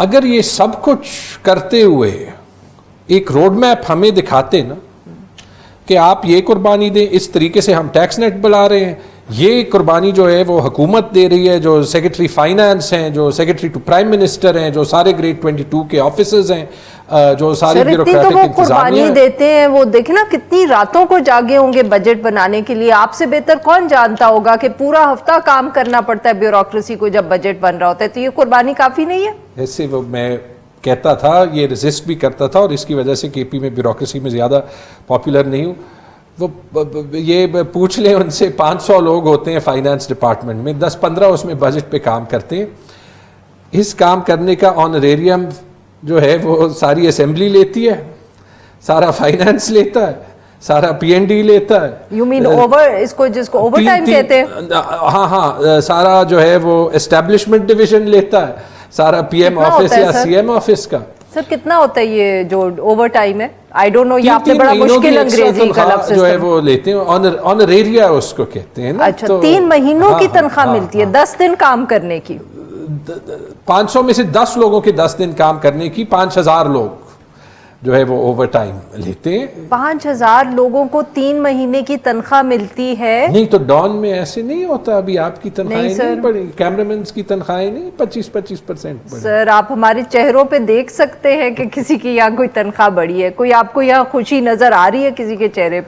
اگر یہ سب کچھ کرتے ہوئے ایک روڈ میپ ہمیں دکھاتے نا کہ آپ یہ قربانی دیں, اس طریقے سے ہم ٹیکس نیٹ بلا رہے ہیں, یہ قربانی جو ہے وہ حکومت دے رہی ہے, جو سیکرٹری فائنانس ہیں, جو سیکرٹری ٹو پرائم منسٹر ہیں, جو سارے گریڈ 22 کے آفیسرز ہیں, جو ساری بیوروکریٹک انتظامیہ قربانی دیتے ہیں, وہ دیکھیں نا کتنی راتوں کو جاگے ہوں گے بجٹ بنانے کے لیے. آپ سے بہتر کون جانتا ہوگا کہ پورا ہفتہ کام کرنا پڑتا ہے بیوروکریسی کو جب بجٹ بن رہا ہوتا ہے, تو یہ قربانی کافی نہیں ہے؟ ایسے وہ میں کہتا تھا, یہ ریزسٹ بھی کرتا تھا, اور اس کی وجہ سے کے پی میں بیوروکریسی میں زیادہ پاپولر نہیں ہوں. وہ یہ پوچھ لیں ان سے, 500 لوگ ہوتے ہیں فائنانس ڈپارٹمنٹ میں, 10-15 اس میں بجٹ پہ کام کرتے ہیں. اس کام کرنے کا آنریریم جو ہے وہ ساری اسمبلی لیتی ہے, سارا فائنانس لیتا ہے, سارا پی این ڈی لیتا ہے. یو مین اوور, اس کو جس کو اوور ٹائم کہتے ہیں, ہاں سارا جو ہے وہ اسٹیبلشمنٹ ڈویژن لیتا ہے, سارا پی ایم آفس یا سی ایم آفس کا. سر کتنا ہوتا ہے یہ جو اوور ٹائم ہے؟ آئی ڈونٹ نو, یہ آپ نے بڑا مشکل انگریزی کا لفظ جو ہے وہ لیتے ہیں, آنریریا اس کو کہتے ہیں نا. اچھا, 3 مہینوں کی تنخواہ ملتی ہے 10 دن کام کرنے کی. 500 میں سے 10 لوگوں کے 10 دن کام کرنے کی 5000 لوگ جو ہے وہ اوور ٹائم لیتے ہیں. 5000 لوگوں کو 3 مہینے کی تنخواہ ملتی ہے؟ نہیں تو ڈان میں ایسے نہیں ہوتا. ابھی آپ کی تنخواہیں نہیں بڑھی, کیمرامینز کی تنخواہیں نہیں 25% بڑھی. سر آپ ہمارے چہروں پہ دیکھ سکتے ہیں کہ کسی کی یہاں کوئی تنخواہ بڑھی ہے؟ کوئی آپ کو یہاں خوشی نظر آ رہی ہے کسی کے چہرے پہ؟